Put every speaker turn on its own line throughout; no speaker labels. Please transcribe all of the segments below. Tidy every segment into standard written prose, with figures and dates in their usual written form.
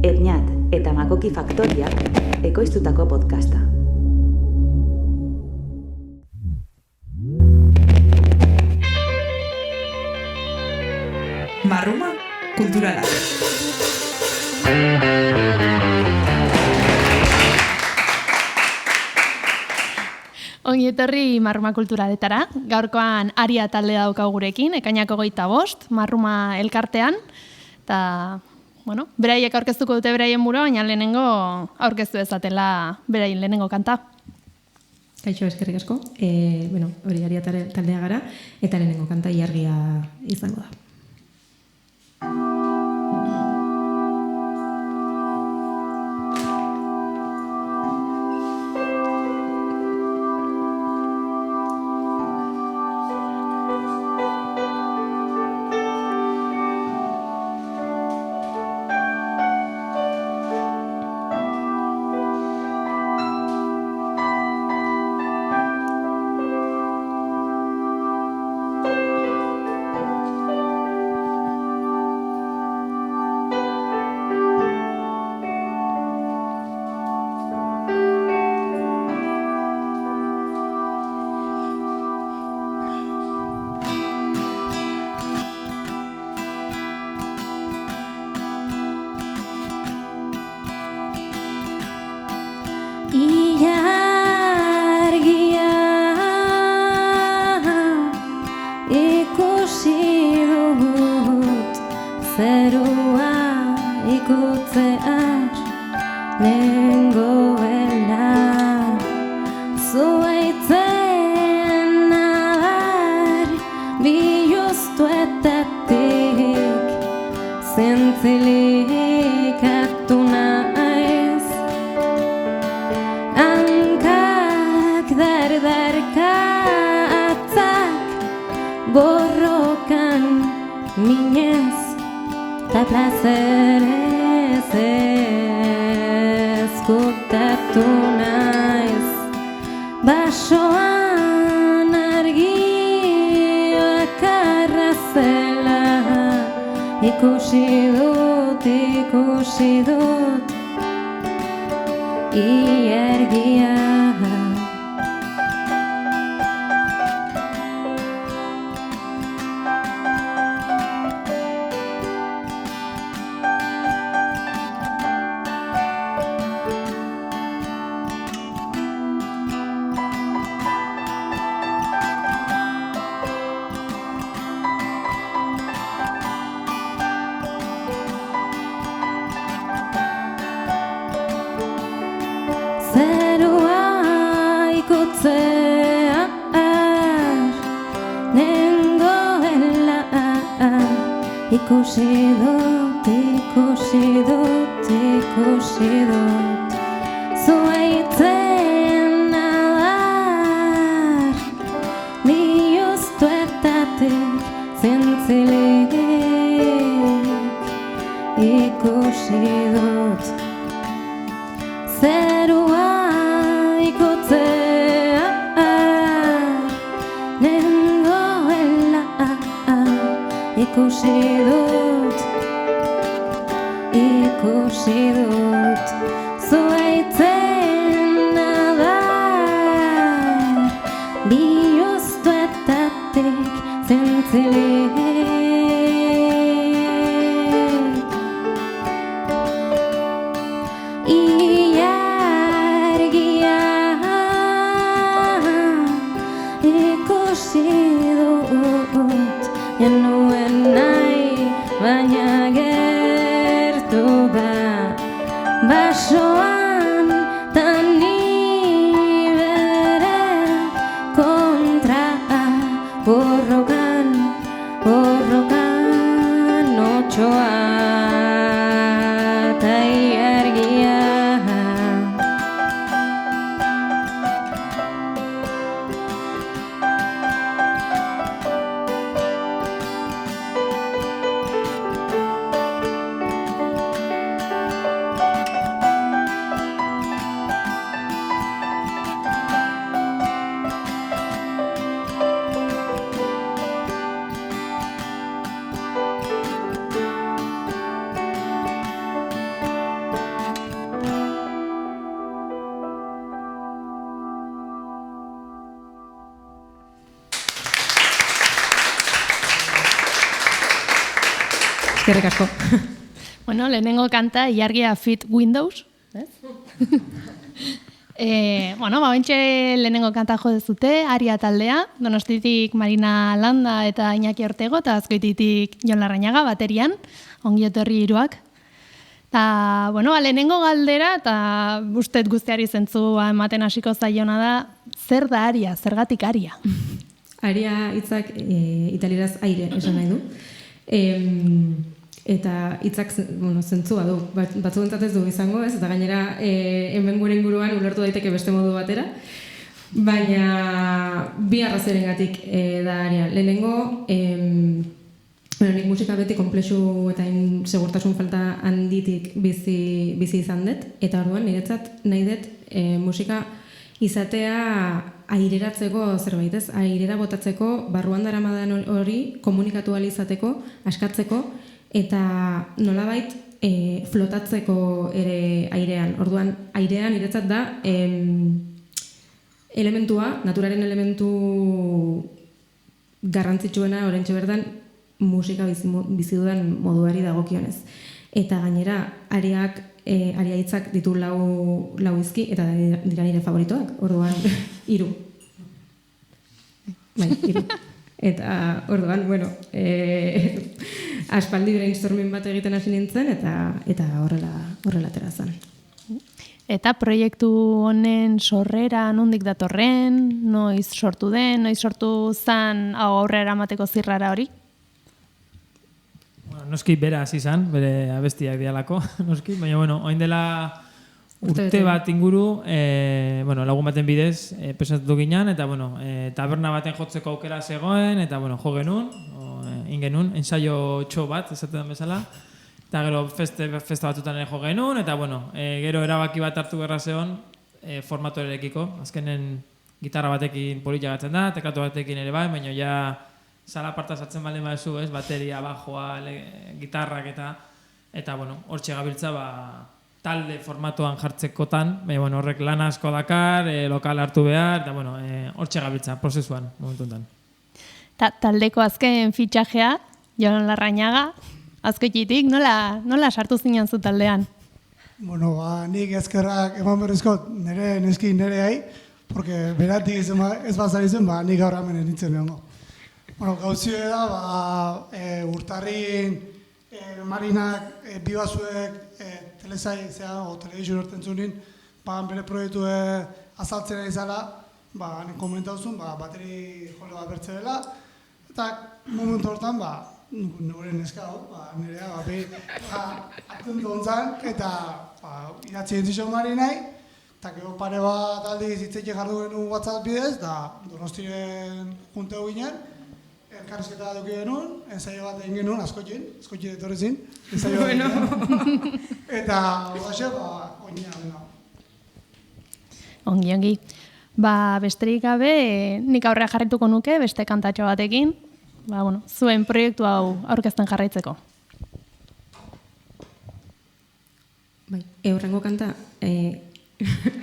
Erñat eta Makoki Faktoriak ekoiztutako podcasta.
Marruma kulturala.
Ongi etorri Marruma kulturaletara. Gaurkoan Aria talde daukagu gurekin, ekainako 25, Marruma elkartean. Eta, beraiek aurkeztuko dute beraien burua, baina lehenengo aurkeztu dezatela beraien lehenengo kanta.
Kaixo, eskerrik asko. Hori Aria taldea gara, eta lehenengo kanta Ilargia izango da. Ikusi dut Ilargia. Ikusi dut zuaitzen adar bihoztuetatik zintzilik ikusi dut zerua ikutzea nengoela ikusi dut zuaitzen adar bihoztuetatik zintzilik Ilargia ikusi dut januen nahi baina basoan tani bere kontra borrokan otsoa ta Ilargia. Eskerrik asko.
Bueno, lehenengo kanta, ilargia fit Windows. Bueno, bentxe lehenengo kanta jo dezute, Aria taldea, Donostitik Marina Landa eta Iñaki Ortego, eta Azkoititik Jon Larrañaga baterian, ongi etorri hiruak. Ta, bueno, lehenengo galdera, eta ustet guztiari zentzua ematen hasiko zaiona da, zer da Aria, zergatik Aria?
Aria hitzak italieraz aire esan nahi du. Eta hitzak zentzua du, batzuentzat ez du izango, ez? Eta gainera hemen gure inguruan ulertu daiteke beste modu batera. Baina bi arrazoirengatik da Aria. Lehenengo, nik musika beti konplexu eta segurtasun falta handitik bizi izan dut, eta orduan niretzat nahi dut musika izatea aireratzeko zerbait, ez? Airera botatzeko, barruan daramadan hori komunikatu ahal izateko, askatzeko, eta nolabait flotatzeko ere airean. Orduan, airean niretzat da elementua, naturaren elementu garrantzitsuena oraintxe bertan musika bizi dudan moduari dagokionez. Eta gainera, Aria hitzak ditu lau izki, eta dira nire favoritoak, orduan 3. Bai, 3. Eta orduan, bueno, aspaldi brainstorming bat egiten hasi nintzen, eta horrela atera zen.
Eta proiektu honen sorrera nondik datorren, noiz sortu den, noiz sortu zen aurrera eramateko zirrara hori?
Bueno, noski bera hasi izan, bere abestiak dialako, noski, baina bueno, orain dela urte bat inguru, lagun baten bidez presentatu ginen, eta taberna baten jotzeko aukera zegoen, eta jo genuen, ingenuen, ensaio txo bat, esaten bezala, eta gero festa batzutan ere jo genuen, eta gero erabaki bat hartu gerra zegoen formatorekiko, azkenen gitarra batekin politxagatzen da, teklatu batekin ere bai, baina ja sala parta sartzen baldin baduzu, ez, bateria, bajoa, gitarrak eta hortxe gabiltza talde formatoan jartzekotan, horrek lan asko dakar, lokal hartu behar, eta hortxe gabiltza, prozesuan, momentu enten.
Taldeko azken fitxajea, Jon Larrañaga, Azkoititik, nola sartu zinen zu taldean?
Nik ezkerrak eman berrizkot nire neski nireai, porque beratik ez bazarizen, nik gaur hemen nintzen behongo. Gauzio da, urtarrin Marinak bibazuek telebizio horten zunin, bere proiektu azaltzera izala, nik komentauzun, bateri jole bat bertze dela, eta momentu hortan, nire neska hau, nirea, hartzen dontzan, eta idatzi entzizio Marinai, eta gero pare bat aldiz hitzetik jardu genuen WhatsApp bidez, da Donostiren junteu ginen, elkarrizketa duki genuen, ensaio bat egin genuen, askotxin etorrezin, ensaio bat egin. Eta hoxe, oina.
Ongi. Besterik gabe, nik aurrea jarrituko nuke, beste kantatxo batekin, zuen proiektu hau aurkezten jarraitzeko.
Horrengo kanta,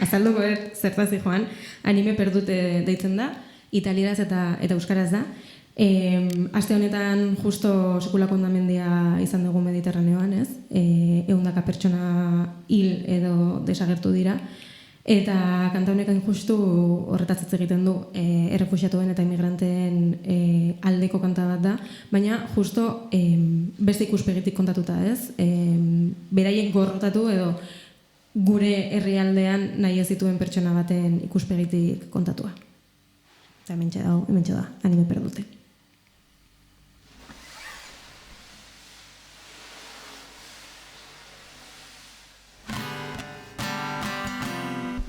azalduko zertazi joan, anime perdute deitzen da, italieraz eta euskaraz da. Aste honetan justo sekulako hondamendia izan dugu Mediterraneoan, ez? 100 pertsona hil edo desagertu dira. Eta kanta honekan justu horretaz hitz egiten du errefuxiatuen eta inmigranteen aldeko kanta bat da, baina justo beste ikuspegitik kontatuta, ez? Beraiek gorrotatu edo gure herrialdean nahi ez dituen pertsona baten ikuspegitik kontatua. Eta hementxe da, anime perdute.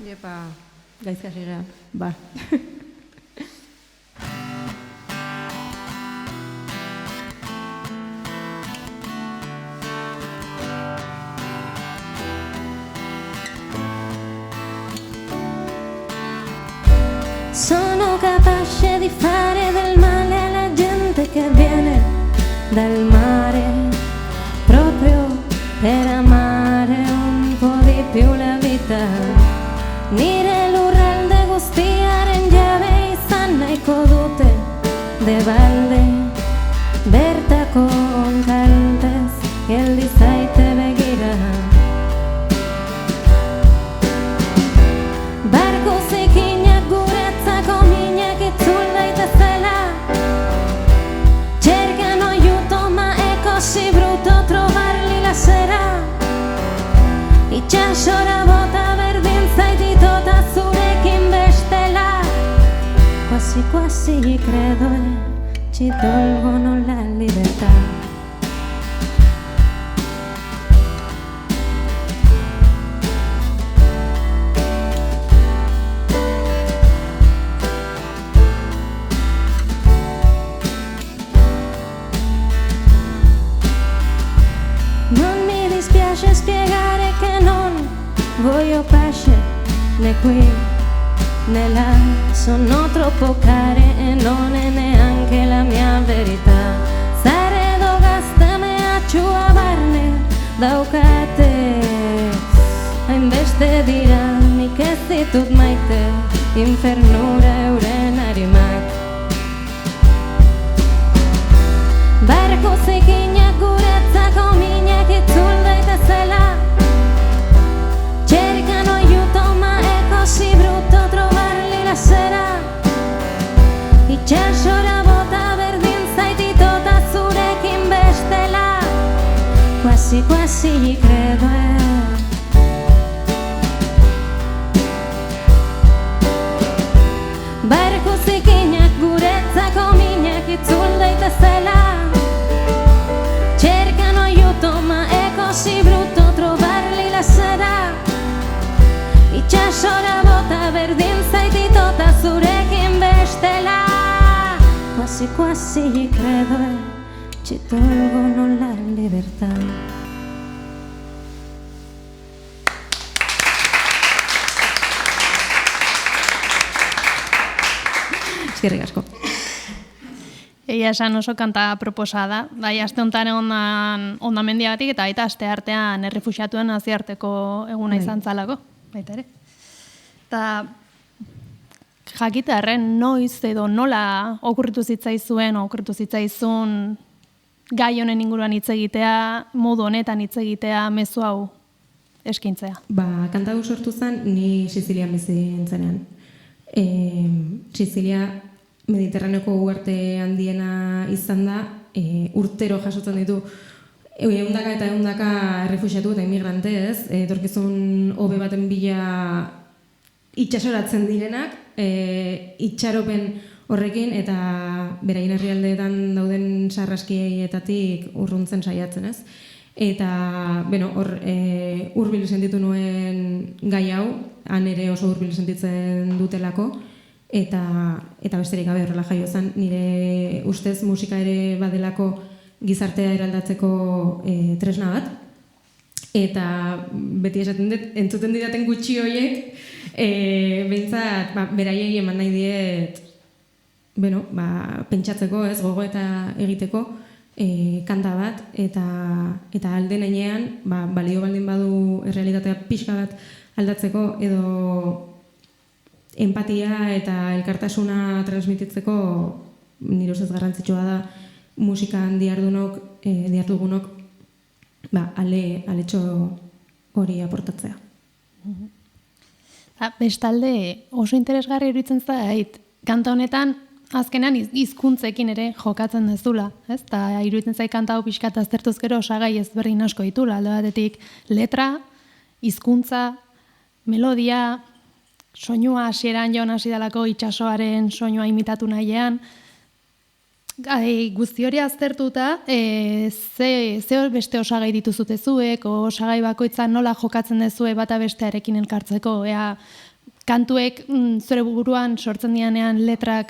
Epa, gaizka hasi gara, ba.
Sono capace di fare del male alla gente che viene dal mare, proprio per amare un po' di più la vita. Nire lurralde guztiaren jabe izan nahiko dute, de balde bertako kaltez. zera Itxasora bota berdin zaititota zurekin bestela Quasi quasi credo ci tolgono la libertà Non mi dispiace spiegare che non voglio pace né qui né là Sono troppo care e non è neanche la mia verità Zare dogaztame atxua barne daukate Hainbeste dira nik ez ditut maite Infernura euren arimak Barko zikinak guretzako minak itzul daitezela Cercano aiuto ma è così brutto trovarli la sera Itxasora bota berdin zaititota zurekin bestela Quasi quasi credo Barko zikinak guretzako minak itzul daitezela Cercano aiuto ma è così brutto trovarli la sera Itxasora bota berdin zaititota zurekin bestela Quasi quasi credo ci tolgono la libertà Eskerrik asko.
Egia esan oso kanta proposada, bai aste honetan ondan mendiagatik eta baita aste artean errefuxiatuen nazioarteko eguna izan zalako, baita ere. Eta jakitearren noiz edo nola okurritu zitzaizun gai honen inguruan hitz egitea, modu honetan hitz egitea, mezu hau eskintzea.
Kanta hau sortu zen ni Sizilian bizi nintzenean. Sizilia Mediterraneoko uharte handiena izan da, urtero jasotzen ditu ehundaka eta ehundaka errefuxiatu eta inmigrante, ez? Etorkizun hobe baten bila itxasoratzen direnak, itxaropen horrekin eta beraien herrialdeetan dauden sarraskietatik urruntzen saiatzen, ez? Eta, hor hurbil sentitu nuen gai hau, han ere oso hurbil sentitzen dutelako, eta besterik gabe horrela jaio zen, nire ustez musika ere badelako gizartea eraldatzeko tresna bat. Eta beti esaten dut, entzuten didaten gutxi horiek, behintzat beraiei eman nahi diet, pentsatzeko, ez, gogo eta egiteko kanta bat, eta alden heinean, balio baldin badu errealitatea pixka bat aldatzeko, edo empatia eta elkartasuna transmititzeko nire ustez garrantzitsua da musikan dihardugunok aletxo hori aportatzea.
Bestalde oso interesgarri iruditzen zait, kanta honetan azkenean hizkuntzekin ere jokatzen dezula, ez? Ta iruditzen zait kanta hau pixkat aztertuz gero osagai ezberdin asko ditula, alde batetik letra, hizkuntza, melodia, soinua hasieran joan hasi dalako itsasoaren soinua imitatu nahian. Guzti hori aztertuta, ze beste osagai dituzute zuek, osagai bakoitzan nola jokatzen dezue bata bestearekin elkartzeko, kantuek zure buruan sortzen dianean letra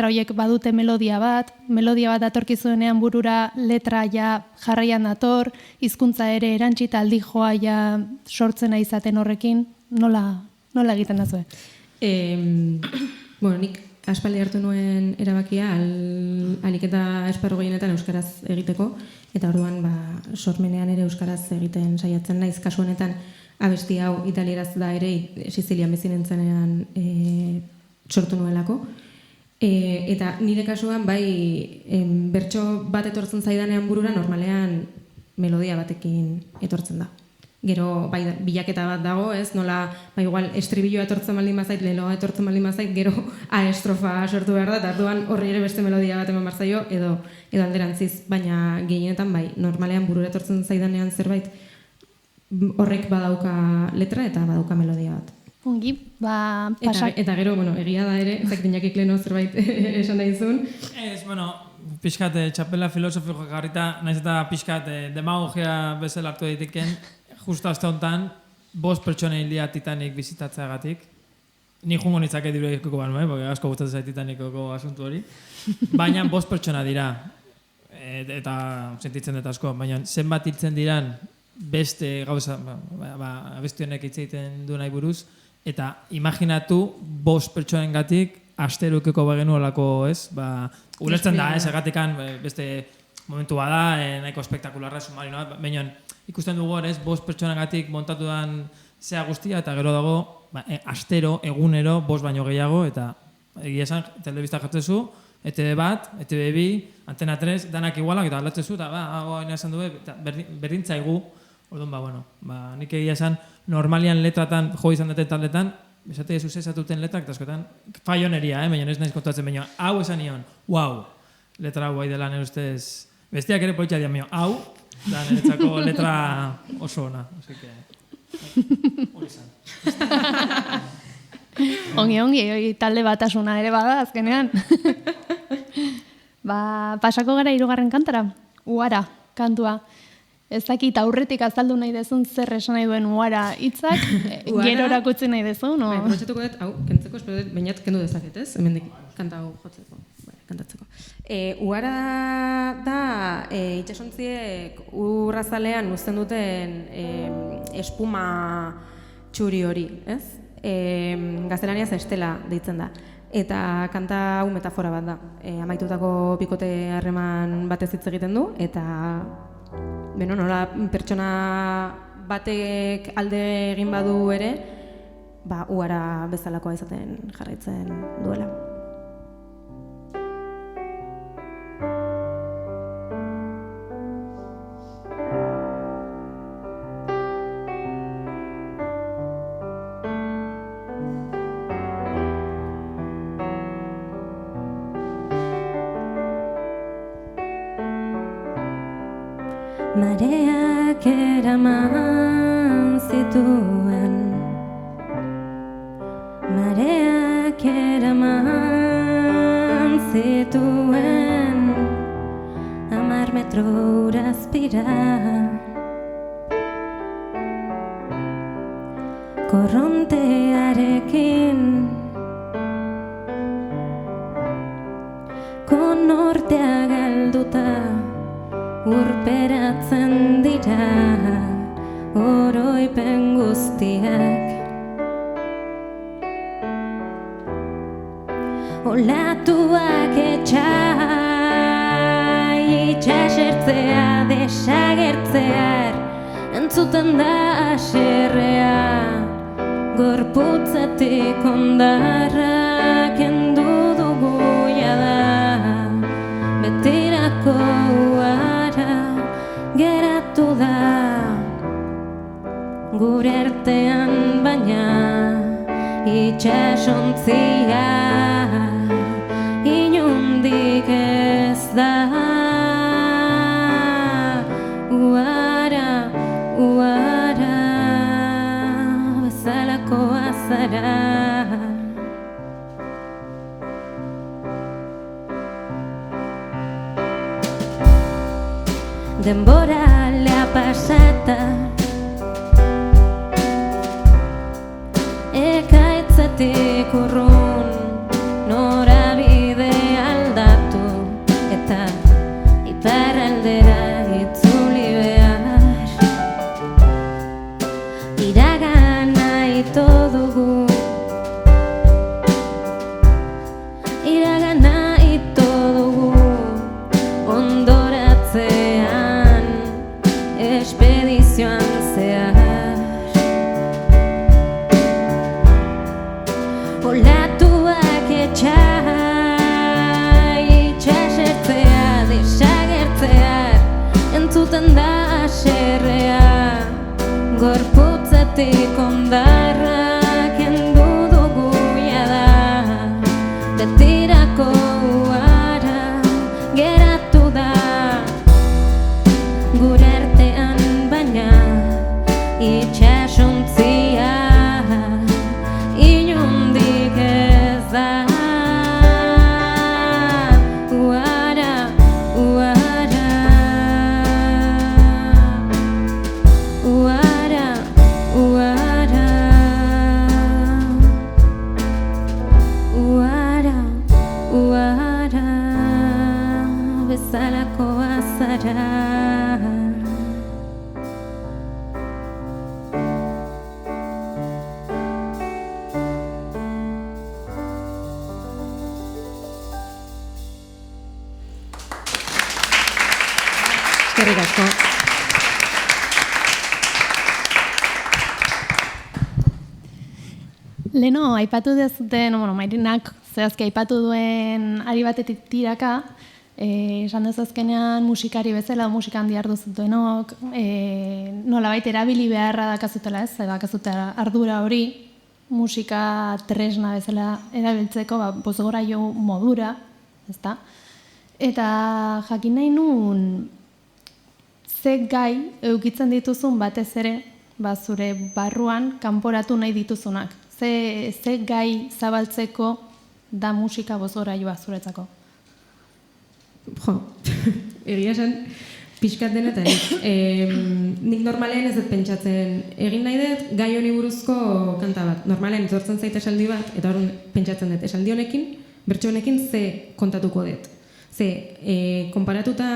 horiek badute melodia bat datorkizuenean burura letra ja jarraian dator, hizkuntza ere erantzita aldi joa ja sortzen izaten horrekin, nola egiten da zue?
Nik aspaldi hartu nuen erabakia ahalik eta esparru gehienetan euskaraz egiteko, eta orduan sormenean ere euskaraz egiten saiatzen naiz, kasu honetan abesti hau italieraz da ere Sizilian bizi nintzenean sortu nuelako. Eta nire kasuan bertso bat etortzen zaidanean burura normalean melodia batekin etortzen da. Gero, bai, bilaketa bat dago, ez? Nola, bai, igual, estribilloa etortzen baldin bazait, leloa etortzen baldin bazait, gero A-estrofa sortu behar da, eta orduan horri ere beste melodia bat eman barzaio, edo alderantziz, baina gehienetan, bai, normalean burura etortzen zaidanean zerbait, horrek badauka letra eta badauka melodia bat.
Ongi, ba, pasak.
Eta gero, bueno, egia da ere, ezak dinakik leheno zerbait esan da izun.
Ez, bueno, pixkat txapela filosofiko garrita, naiz eta pixkat demagogia bezala hartu daiteken, justo aste honetan, 5 pertsona hildia Titanic bizitatzeagatik. Ni jungo nitzake diru egiteko banu, porque asko gustatzen zait Titanicoko asuntu hori. Baina 5 pertsona dira, eta sentitzen dut asko, baina zenbat hiltzen diran beste gauza, abesti honek hitz egiten du nahi buruz, eta imaginatu 5 pertsonengatik asterukeko bagenu olako, ez? Ulertzen da, ez, egatikan beste momentua da, nahiko espektakularra submarinoa, baina ikusten dugu hor, ez, 5 pertsonengatik montatu dan zea guztia, eta gero dago, astero, egunero, 5 baino gehiago, eta egia esan, telebista jartzezu, ETV bat, ETV bi, Antena 3, danak igualak, eta aldatzezu, eta hain esan du, berdintzaigu, orduan, nik egia esan, normalian letratan jo izan duten taldetan, esate Jesus esatuten letrak, eta askotan, faioneria, baina ez naiz kontatzen, baina hau esan nion, wow, letra hau bai dela nire ustez, bestiak ere politxa dian, hau, da niretzako letra oso ona, así que, hori izan.
Ongi, talde batasuna ere bada, azkenean. Pasako gara 3. kantara, Uara, kantua. Ez dakit aurretik azaldu nahi dezun zer esan nahi duen Uara hitzak, gerorak utzi nahi dezun, no?
Bai, aprobetxatuko dut, hau, kentzeko, espero dut, bainat kendu dezaket, ez? Hemendik kanta hau jotzeko, kantatzeko. Uara da, itxasontziek urrazalean uzten duten espuma txuri hori, ez? Gaztelaniaz estela deitzen da. Eta kanta hau metafora bat da. Amaitutako bikote harreman batez hitz egiten du, eta nola pertsona batek alde egin badu ere, Uara bezalakoa izaten jarraitzen duela.
Mareak eraman zituen, mareak eraman zituen, 10 metrora azpira, korrontearekin, konortea galduta, urperatzen dira oroipen guztiak. Olatuak itxasertzea desagertzear, entzuten da haserrea, gorputzatik ondarra kendu dugu jada, betirako geratu da gure artean, baina itxasontzia inundik ez da. Uara, uara bezalako azara, denbora lea pasata, ekaitzatik urrun, norabide aldatu, eta iparraldera itzuli behar. Iragana ito dugu, iragana ito dugu, ondoratzean espedizioan zehar. Olatuak itxasertzea desagertzear, entzuten da haserrea, gorputzetik ondarra kendu dugu jada, betirako uara geratu da gure artean, baina itxasontzia inondik ez da. Bezalako azara.
Eskerrik asko.
Leno, aipatu dezuten, Marinak zehazki aipatu duen ari batetik tiraka, esan dezazkenean musikari bezala, musikan diardu zutenok, nolabait erabili beharra dakazutela ez, dakazutela ardura hori, musika tresna bezala erabiltzeko, bozgora jo modura, ezta? Eta jakin nahi nun, ze gai eukitzen dituzun batez ere, zure barruan kanporatu nahi dituzunak. Ze gai zabaltzeko da musika bozgora joa zuretzako?
Jo, egia esan, pixkat denetarik. Nik normalean ez dut pentsatzen, egin nahi dut gai honi buruzko kanta bat. Normalean etortzen zait esaldi bat, eta horren pentsatzen dut. Esaldi honekin, bertso honekin ze kontatuko dut. Ze, konparatuta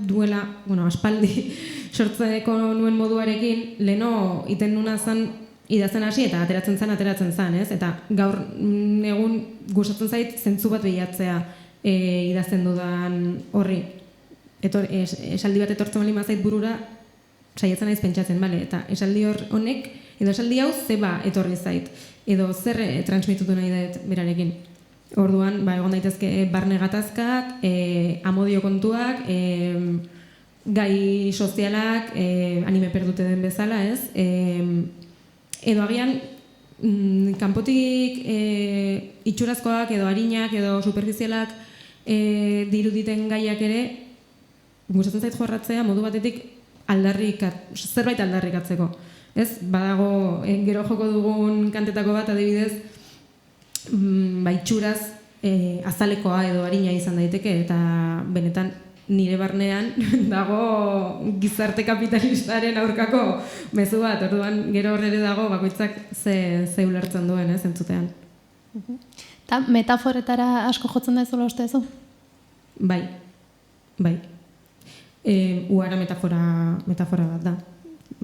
duela, aspaldi sortzeko nuen moduarekin, leheno iten nuna zen idazten hasi eta ateratzen zen, ez? Eta gaur egun gustatzen zait zentzu bat behiatzea idazten dudan horri. Esaldi bat etortzen bali mazait burura, saiatzen naiz pentsatzen, bale? Eta esaldi honek, edo esaldi hau zeba etorri zait, edo zer transmitutu nahi dut berarekin. Orduan, egon daitezke barne gatazkak, amodio kontuak, gai sozialak, anime perdute den bezala, ez? Edo agian, kanpotik itxurazkoak, edo harinak, edo superfizialak diruditen gaiak ere, gustatzen zait jorratzea modu batetik zerbait aldarrikatzeko. Ez? Badago, gero joko dugun kantetako bat, adibidez, itxuraz azalekoa edo harina izan daiteke, eta benetan nire barnean dago gizarte kapitalistaren aurkako mezu bat, orduan gero horre dago bakoitzak ze ulertzen duen, entzutean.
Eta metaforetara asko jotzen da ezola uste ezu?
Bai. Uara metafora bat da.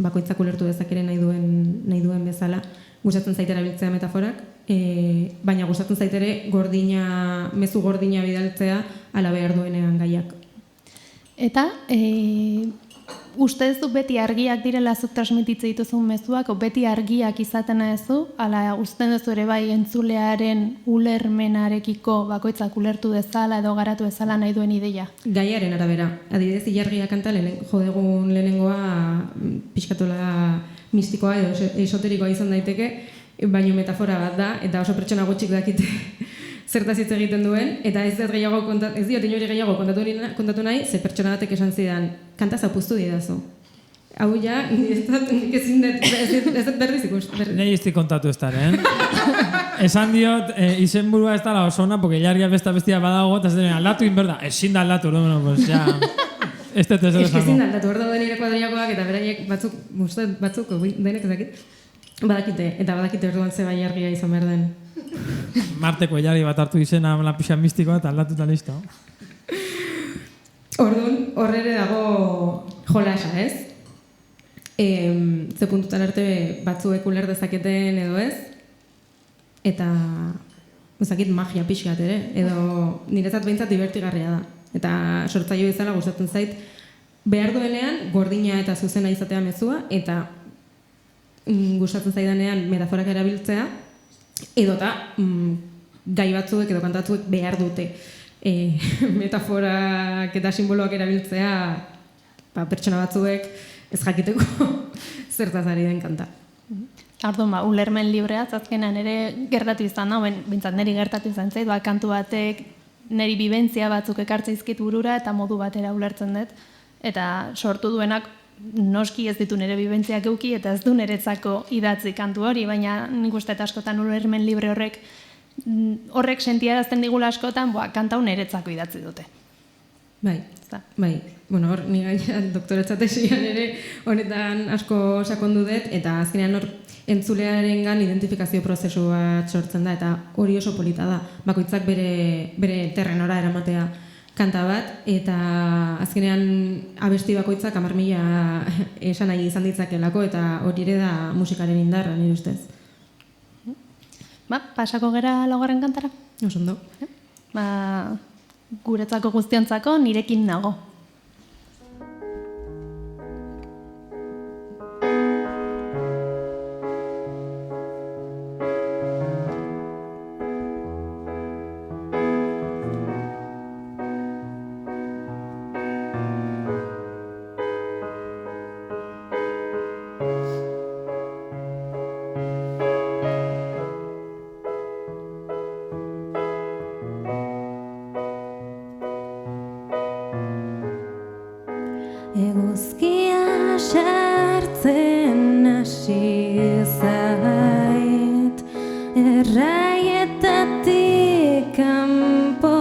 Bakoitzak ulertu dezakere nahi duen bezala. Gustatzen zait erabiltzea metaforak, baina gustatzen zait ere mezu gordina bidaltzea ala behar duenean gaiak.
Eta, uste ez du beti argiak direla zuk transmititze dituzun mezuak, o beti argiak izaten ez du, ala usten duzu ere bai entzulearen ulermenarekiko bakoitzak ulertu dezala edo garatu dezala nahi duen ideia?
Gaiaren arabera. Adibidez, Ilargia kanta jodegun lehenengoa pixkatola mistikoa edo esoterikoa izan daiteke, baino metafora bat da, eta oso pertsona gutxik dakite zertaz hitz egiten duen, eta ez diot inori gehiago kontatu nahi, ze pertsona batek esan zidan, kanta zapuztu didazu. Hau ja, ez dut berriz ikusten.
Nei ez kontatu ez dara, Esan diot, izenburua ez dara oso ona, porque Ilargia bestia badago, eta ez dena aldatu inberda, ezin da aldatu, pues ja... Ez dut ez dut esango.
Ezin da aldatu, hor daude nire kuadriakoak, eta beraiek batzuk, denek ezakit, badakite orduan zeba Ilargia izan behar den.
Marteko Ilargi bat hartu izena pixa mistikoa eta aldatu eta listo.
Orduan, horre dago jolasa, ez? Ze puntutan arte batzuek uler dezaketen edo ez, eta ezakit magia pixkat ere, edo niretzat behintzat divertigarria da. Eta sortzaile bezala gustatzen zait, behar duenean gordina eta zuzena izatea mezua, eta gustatzen zaidanean metaforak erabiltzea, edota gai batzuek edo kantatzuek behar dute metaforak eta simboloak erabiltzea pertsona batzuek ez jakiteko zertaz ari den kanta.
Orduan, ulermen librea, azkenan ere gertatu izan da, bintzat niri gertatu izan zait, kantu batek niri bibentzia batzuk ekartzaizkit burura eta modu batera ulertzen dut, eta sortu duenak noski ez ditu nire bibentziak euki eta ez du niretzako idatzi kantu hori, baina nik uste eta askotan ulermen libre horrek sentiarazten digula askotan, kanta hau niretzako idatzi dute.
Bai, bueno, hor, ni gaina doktoretza tesian ere honetan asko sakondu dut, eta azkenean hor entzulearengan identifikazio prozesu bat sortzen da, eta hori oso polita da, bakoitzak bere terrenora eramatea kanta bat, eta azkenean abesti bakoitzak 10.000 esan nahi izan ditzakelako, eta hori ere da musikaren indarra, nire ustez.
Pasako gera laugarren kantara?
Oso ondo.
Guretzako guztiontzako nirekin nago.
Eguzkia sartzen hasi zait, erraietatik kanpo,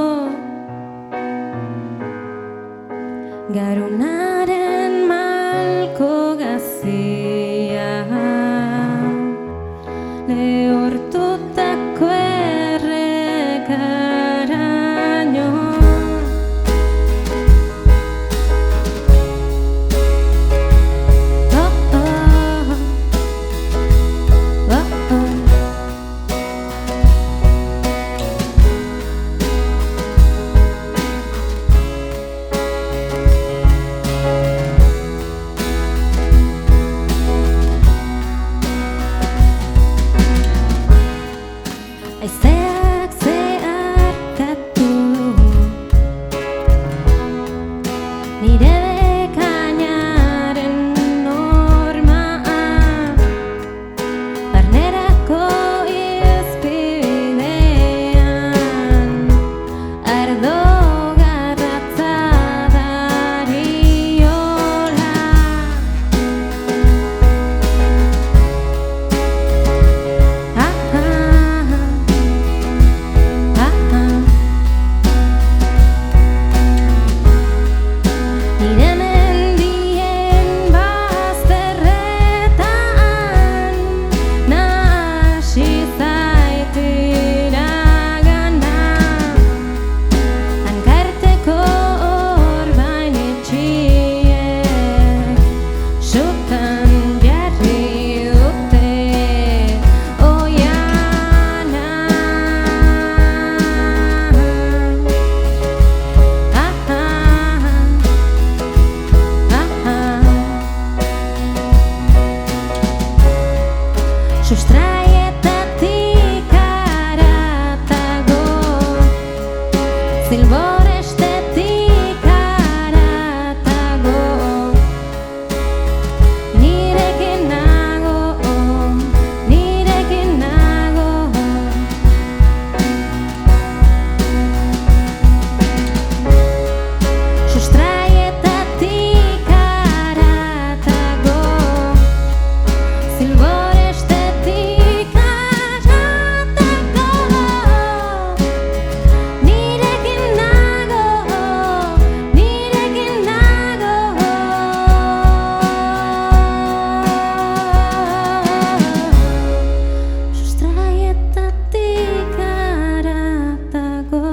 garunaren malko gazia, lehortutako errekaraino. Aizeak zeharkatu nire bekainaren normaa, barnerako izpidean ardo garratza dariola. Nire mendien bazterretan nahasi zait iragana, hankarteko orbain itxiek sutan jarri dute oiana. Sustraietatik haratago, zilborestetik haratago, nirekin nago, nirekin nago. Sustraietatik haratago, zilborestetik haratago, nirekin nago, nirekin nago. Sustraietatik haratago,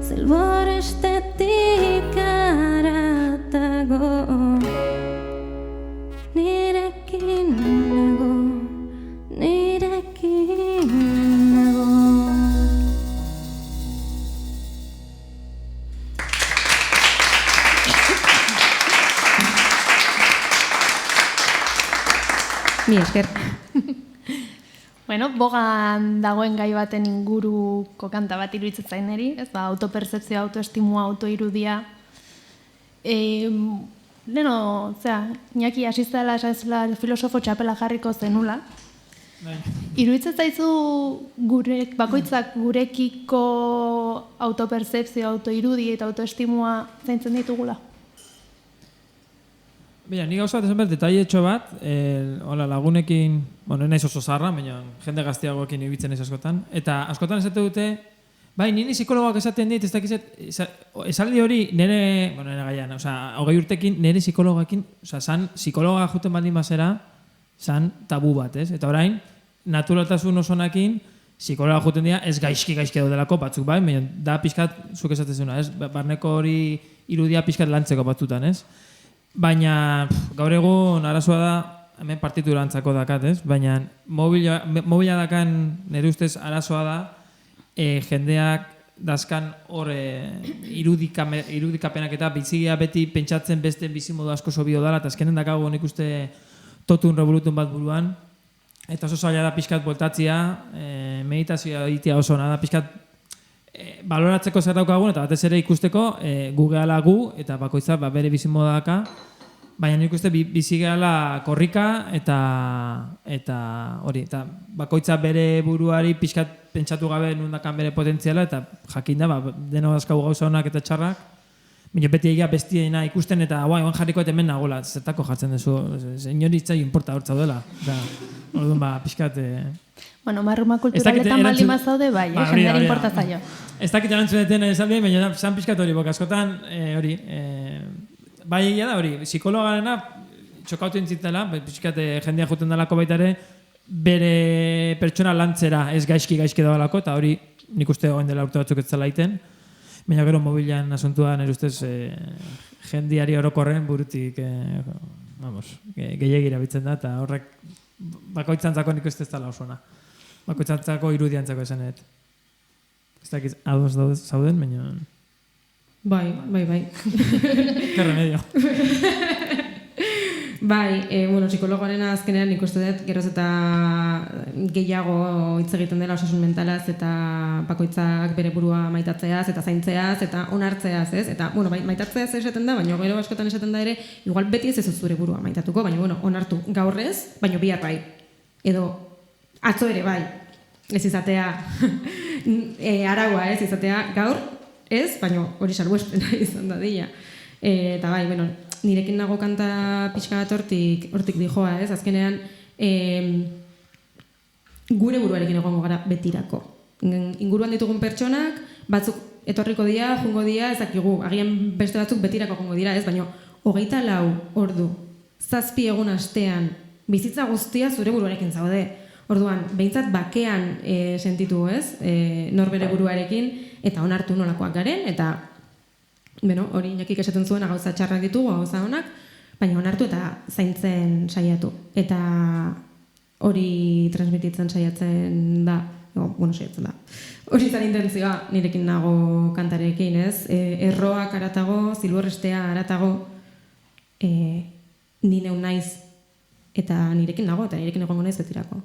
zilborestetik haratago, nirekin nago, nirekin nago.
Mi esker.
Bueno, bogan dagoen gai baten inguruko kanta bat iruditzen zaineri, ez autopertzepzioa, autoestimua, autoirudia. leno, Iñaki asiztela esazela filosofo txapela jarriko zenula. Iruditzen zaizu bakoitzak gurekiko autopercepzio, autoirudi eta autoestimua zaintzen ditugula?
Bera, ni gauza dezen behar, detaietxo bat, lagunekin, naiz oso zarra, baina jende gazteagoekin ibitzen ez askotan, eta askotan esate dute, bai, nini psikologak esaten dit, ez dakizet, esaldi hori nire gaian, hogei urtekin, nire psikologakin, zan psikologa juten baldin bazera, zan tabu bat, ez? Eta orain, naturaltasun osonakin, psikologa juten dira, ez gaizki daudelako batzuk, bai, baina da pixkat, zuk esaten zuna, ez? Barneko hori irudia pixkat lantzeko batzutan, ez? Baina gaur egun arazoa da, hemen partitura antzako dakat, ez? Baina mobila dakan nire ustez arazoa da, jendeak dazkan hor irudikapenak eta bizigia beti pentsatzen beste bizimodu asko sobio dala, eta azkenen dakago nik uste totun revolutun bat buruan, eta oso zaila da pixkat bueltatzia, meditazioa egitea oso da pixkat baloratzeko zer daukagun, eta batez ere ikusteko gu gehala gu, eta bakoitza bere bizimodaka, baina nik uste bizi gehala korrika, eta hori, eta bakoitza bere buruari pixkat pentsatu gabe nundakan bere potentziala, eta jakin da, deno dazkagu gauza honak eta txarrak, baina beti egia bestiena ikusten, eta oan jarriko eta hemen nagola, zertako jartzen duzu, inoritzai inporta hortza dela, orduan pixkat...
Marruma kulturaletan baldin mazaude, bai, jendeari importatzaio.
Ez dakit erantzun deten esaldi, baina zan pixkat hori, askotan hori, bai egia da hori, psikologarena txokautu entzitela, pixkat jendea juten dalako baita ere, bere pertsona lantzera ez gaizki dalako, eta hori nik uste oen dela urte batzuk ez zela iten, baina gero mobilan asuntua nire ustez jendiari orokorren burutik gehiagira bitzen da, eta horrek bakoitzantzako nik uste ez dela osona. Bakoitzantzako irudiantzako esan edo. Ez dakiz, ados zauden, baina...
Bai.
Qué remedio.
Bai, psikologoaren azkenean nik uste dut geroz eta gehiago hitz egiten dela osasun mentalaz eta bakoitzak bere burua maitatzeaz eta zaintzeaz eta onartzeaz, ez? Eta, maitatzeaz esaten da, baina gero askotan esaten da ere, igual beti ez zure burua maitatuko, baina, onartu gaur ez, baina bihar bai. Edo, atzo ere bai, ez izatea araua, ez izatea gaur ez, baina hori salbuespena izan da dira. Eta bai, nirekin nago kanta pixka bat hortik dijoa, ez? Azkenean, gure buruarekin egongo gara betirako. Inguruan ditugun pertsonak, batzuk etorriko dira, jungo dira, ez dakigu, agian beste batzuk betirako jungo dira, ez? Baina, 24 ordu, 7 egun astean, bizitza guztia zure buruarekin zaude. Orduan, behintzat bakean sentitu, ez? Norbere buruarekin, eta onartu nolakoak garen, eta hori Iñakik esaten zuen gauza txarrak ditugu, gauza honak, baina onartu eta zaintzen saiatu. Eta hori transmititzen saiatzen da, saiatzen da. Hori zan intentzioa nirekin nago kantarekin, ez? Erroak aratago, zilborrestea aratago, ni neu naiz, eta nirekin nago, eta nirekin egongo naiz betirako.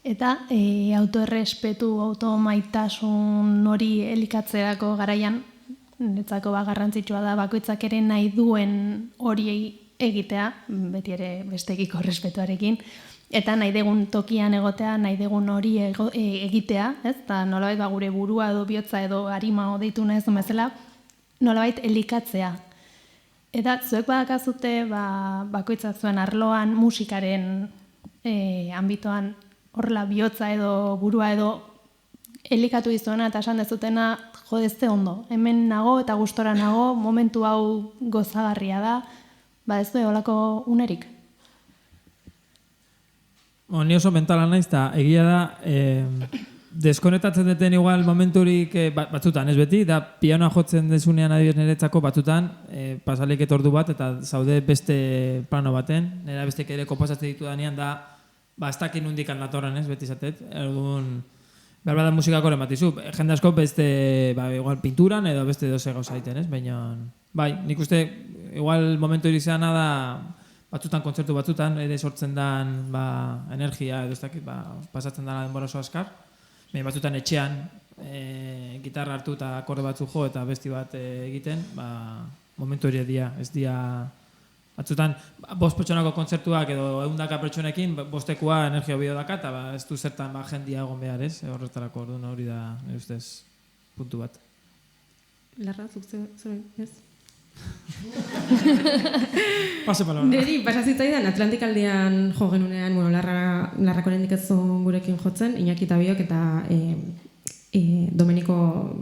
Eta autoerrespetu, automaitasun hori elikatzerako garaian, netzako garrantzitsua da bakoitzak ere nahi duen hori egitea, beti ere bestekiko respetuarekin, eta nahi degun tokian egotea, nahi degun hori egitea, ez? Eta nolabait gure burua edo bihotza edo arima deitu nahi zuen bezala, nolabait elikatzea. Eta zuek badakazute bakoitzak zuen arloan musikaren ambitoan horrela bihotza edo burua edo elikatu izuena eta esan dezutena jodezte ondo. Hemen nago eta gustora nago, momentu hau gozagarria da, ez du holako unerik?
Ni oso mentala naiz, eta egia da, deskonektatzen duten igual momenturik batzutan, ez beti, da pianoa jotzen dezunean adibidez niretzako batzutan, pasalik etordu bat, eta zaude beste plano baten, nera bestek ere kopasatzen ditu danean, da, ez dakin hundikan datorren, ez beti zatet, erdugun, behar bada musikako eren batizu, jende asko beste, igual pinturan edo beste doze gauza egiten, ez, baina, bai, nik uste, igual momentu izana da, batzutan, kontzertu batzutan, ere sortzen dan, energia edo ez dakit, pasatzen dara denbora oso askar, baina batzutan etxean, gitarra hartu eta akorde batzu jo eta besti bat egiten, momentu hori dia, ez dia... Batzutan, 5 pertsonako kontzertuak edo 100 pertsonekin, 5 energia bideo daka, eta ez du zertan jendia egon behar, ez? Horretarako orduan hori da, nire ustez, puntu bat.
Larra, zuk zuen, ez?
Pase palabra.
Neri, pasazitzaidan Atlantikaldian jo genunean, bueno, Larrako lehendik ez zuen gurekin jotzen, Iñaki eta biok eta Domeniko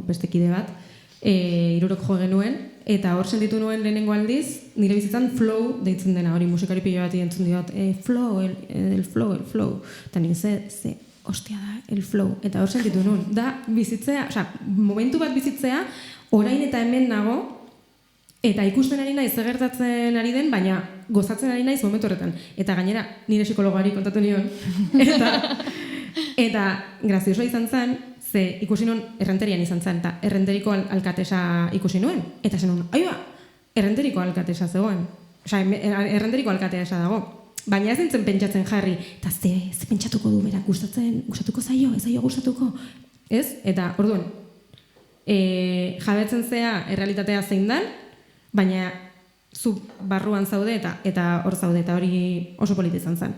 beste kide bat, 3 jo genuen, eta hor sentitu nuen lehenengo aldiz, nire bizitzan flow deitzen dena, hori musikari pilo bat entzun diot, flow, el flow, eta nire ze, ostia da, el flow, eta hor sentitu nuen, da bizitzea, osea, momentu bat bizitzea, orain eta hemen nago, eta ikusten ari naiz gertatzen ari den, baina gozatzen ari naiz momentu horretan. Eta gainera, nire psikologoari kontatu nion. Eta graziosoa izan zen, ze ikusi nuen errenterian izan zen, eta errenteriko alkatesa ikusi nuen. Eta zen nuen, aiba, errenteriko alkatesa zegoen. Osea, errenteriko alkatesa dago. Baina ez nintzen pentsatzen jarri, eta ze pentsatuko du berak, gustatuko zaio, ez zaio gustatuko. Ez? Eta, orduan, jabetzen zea errealitatea zein dan, baina zu barruan zaude eta hor zaude, eta hori oso polita izan zen.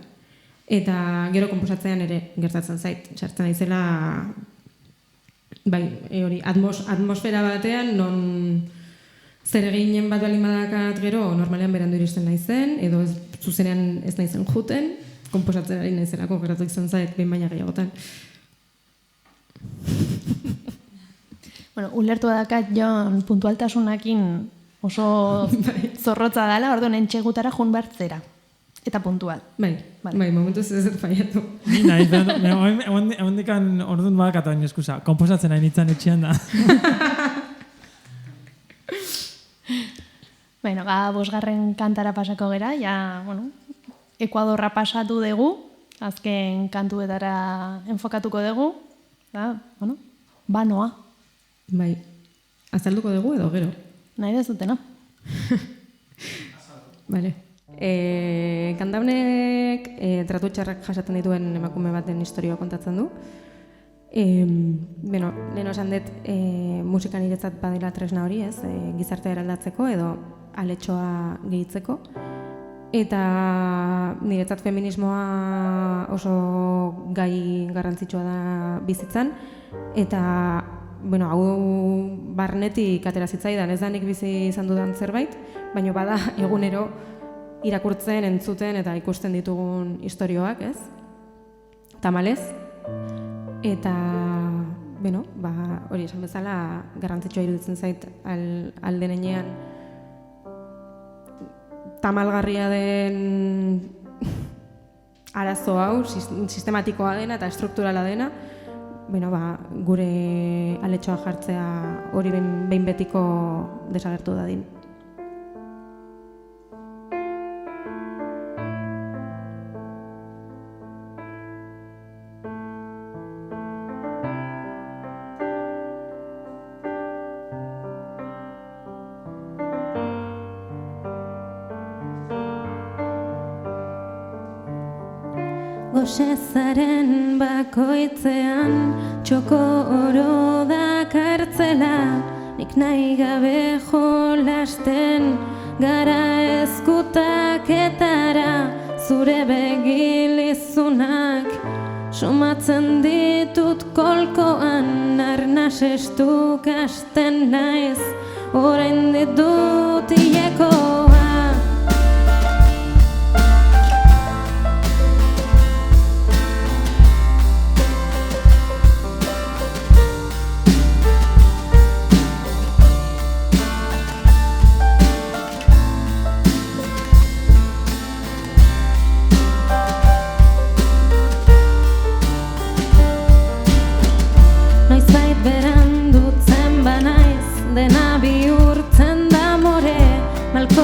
Eta gero konposatzean ere gertatzen zait, sartzen naizela bai, hori atmosfera batean non zer eginen bat balin badakat gero normalean berandu iristen naizen, edo zuzenean ez naizen juten, konposatzen ari naizelako gertatu izan zait behin baina gehiagotan.
Bueno, ulertu dakat Jon puntualtasunakin oso zorrotza dela, orduan entxegutara jun bartzera. Eta puntual.
Bai, momentu ez faiatu.
Ni nahi, egon dikan orduan badakata baino eskusa. Komposatzen nahi nintzen etxean da.
Bueno, 5. kantara pasako gera, ja, bueno, Ekuadorra pasatu dugu, azken kantuetara enfokatuko dugu, da, bueno, banoa.
Bai, azalduko dugu edo gero?
Nahi dezutena.
Vale. Kantaunek tratu txarrak jasaten dituen emakume baten historioa kontatzen du. Beno, lehen osan dut musika niretzat badela tresna hori, ez? Gizartea eraldatzeko edo aletxoa gehitzeko. Eta niretzat feminismoa oso gai garrantzitsua da bizitzan. Eta bueno, hau barnetik atera zitzaidan, ez da nik bizi izan dudan zerbait, baina bada egunero irakurtzen, entzuten eta ikusten ditugun istorioak, ez? Tamalez. Eta, bueno, hori esan bezala garrantzitsua iruditzen zait aldenean tamalgarria den arazo hau, sistematikoa dena eta estrukturala dena, bueno, gure aletxoa jartzea hori behin betiko desagertu dadin.
Gosezaren bakoitzean txoko oro da kartzela, nik nahi gabe jolasten gara ezkutaketara, zure begilizunak sumatzen ditut kolkoan, arnas estu kasten naiz, orain ditut hilekoa. Dena bihurtzen da more, malko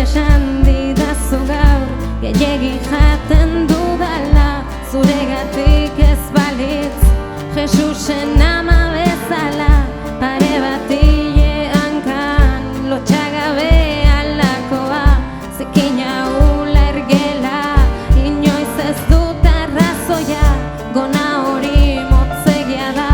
esan didazu gaur gehiegi jaten dudala zuregatik ez balitz Jesusen ama bezala pare batile hankan lotxagabe alakoa zekina hula ergela inoiz ez dut arrazoia gona hori motzegia da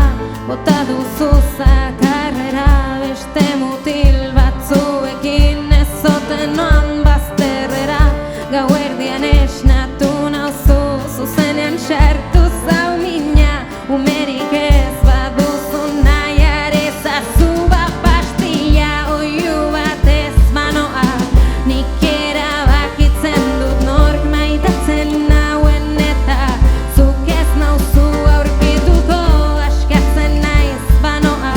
bota duzu zakarrera beste mutil batzuekin ezoten noan bazterrera gauerdian esnatu nauzu zuzenean sartu zau mina umerik ez baduzu nahi arezazu bat pastilla oiu bat ez manoa nik erabakitzen dut nork maitatzen nauen eta zuk ez nauzu aurkituko askatzen naiz banoa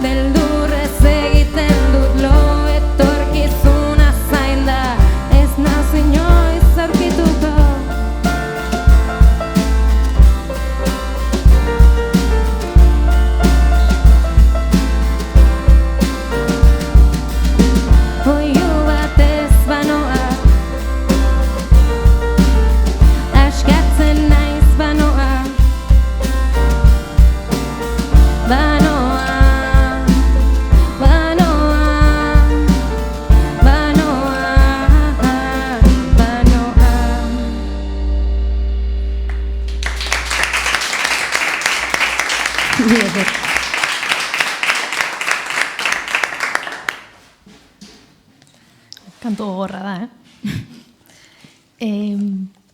beldurrez egiten dut lo etorkizuna zain da ez nauzu inoiz aurkituko oiu bat ez banoa askatzen naiz banoa banoa banoa banoa
Kantu gogorra da,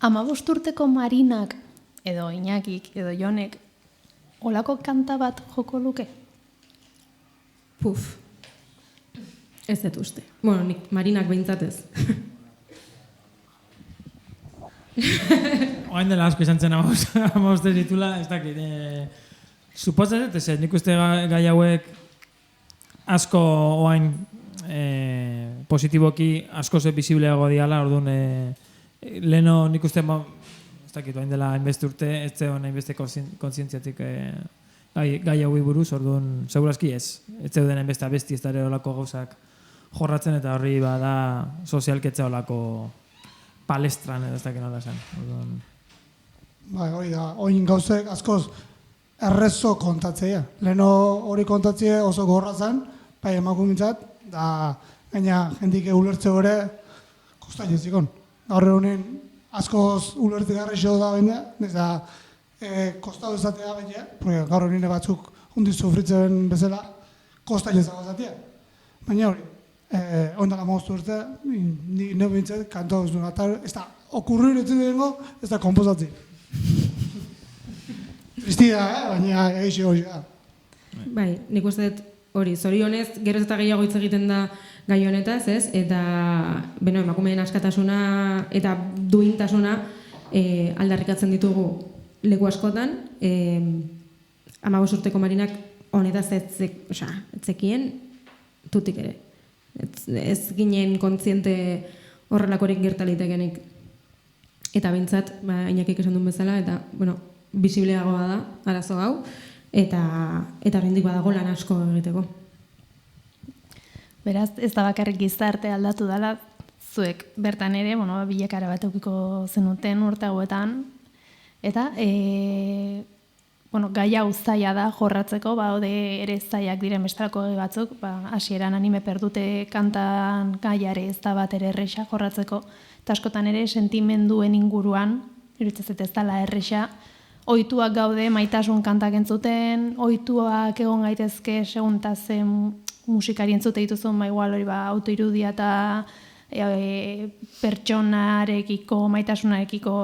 Amabost urteko Marinak, edo Iñakik, edo Jonek, olako kanta bat joko luke?
Puf. Ez dut uste. Bueno, nik Marinak behintzat ez.
Oain dela asko izan zen amabostez ditula, ez dakit. Suposatzen ez, nik uste gai hauek asko oain positiboki asko ze bizibleago diala, orduan leheno nik uste, ez dakit, oain dela hainbeste urte, ez zegoen hainbeste kontzientziatik gai hauei buruz, orduan segurazki ez zeuden hainbeste abesti ez dara olako gauzak jorratzen eta horri bada sozialketza olako palestran edo ez dakit nola esan.
Bai, hori da, oin gauzek askoz errezo kontatzea. Leheno hori kontatzea oso gorra zen, bai emakumintzat, da gaina jendik ulertze gore kosta jezikon. Gaur egunen askoz ulertze garrixo da baina, eta kosta izatea baina, porque gaur egunen batzuk hundi sufritzen bezala kosta jezago zatea. Baina hori, ondala moztu urte, nik neu bintzat kantoa duzun, eta ez da okurrir etzen dengo, ez da komposatzen. Tristia, baina egitxe hori da.
Bai, nik uste dut hori, zorionez, geroz eta gehiago hitz egiten da gai honetaz, ez? Eta, beno, emakumeen askatasuna eta duintasuna aldarrikatzen ditugu leku askotan. 15 urteko Marinak honetaz etzekien tutik ere. Ez ginen kontziente horrelakorik gertalitekenik. Eta bintzat, Iñakik esan duen bezala, eta, bueno, bisibleagoa da, arazo hau, eta oraindik badago lan asko egiteko.
Beraz, ez da bakarrik gizarte aldatu dela, zuek bertan ere, bilakara bat eukiko zenuten urte hauetan, eta gai hau zaila da jorratzeko, baude ere zailak diren bestelako batzuk, hasieran anime perdute kantan gaiare ez da bat ere erresa jorratzeko, eta askotan ere sentimenduen inguruan, iruditzen ez dela erresa, ohituak gaude maitasun kantak entzuten, ohituak egon gaitezke seguntazen musikari entzute dituzun, igual hori autoirudia eta pertsonarekiko, maitasunarekiko,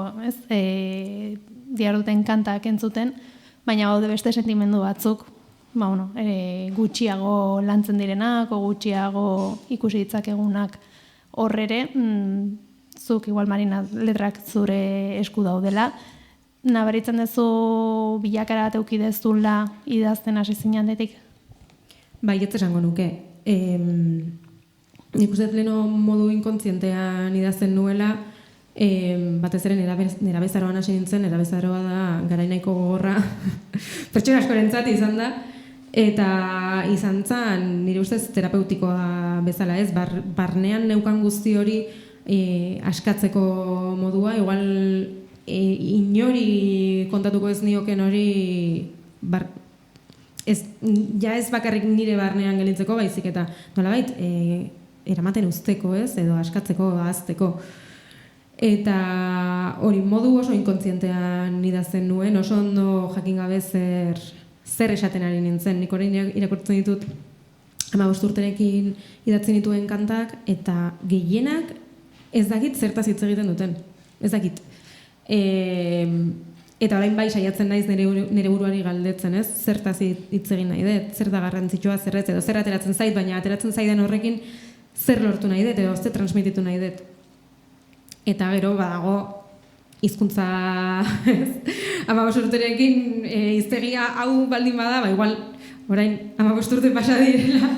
diarduten kantak entzuten, baina gaude beste sentimendu batzuk, gutxiago lantzen direnak, o gutxiago ikusi ditzakegunak horrere, zuk igual Marina letrak zure esku daudela, nabaritzen duzu bilakara bat eukidezula idazten hasi zinandetik?
Bai, ez esango nuke. Nik uste pleno modu inkontzientean idazten nuela, batez ere nerabezaroan hasi nintzen, nerabezaroa da garainaiko gogorra pertsona askorentzat izan da, Eta izan zen, nire ustez terapeutikoa bezala ez, barnean neukan guzti hori askatzeko modua, igual inori kontatuko ez nioken hori ez bakarrik nire barnean gelditzeko, baizik eta nolabait eramaten usteko ez, edo askatzeko, ahazteko. Eta hori modu oso inkontzientean idazten nuen, oso ondo jakin gabe zer esaten ari nintzen. Nik orain irakurtzen ditut 15 urterekin idatzen dituen kantak, eta gehienak ez dakit zertaz hitz egiten duten. Ez dakit. Eta orain bai saiatzen naiz nire buruari galdetzen, ez? Zertaz hitz egin nahi dut, zer da garrantzitsua, zer ez, edo zer ateratzen zait, baina ateratzen zaidan horrekin zer lortu nahi dut, edo zer transmititu nahi dut. Eta gero badago hizkuntza 15 urterekin hiztegia hau baldin bada, igual orain 15 urte pasa direla,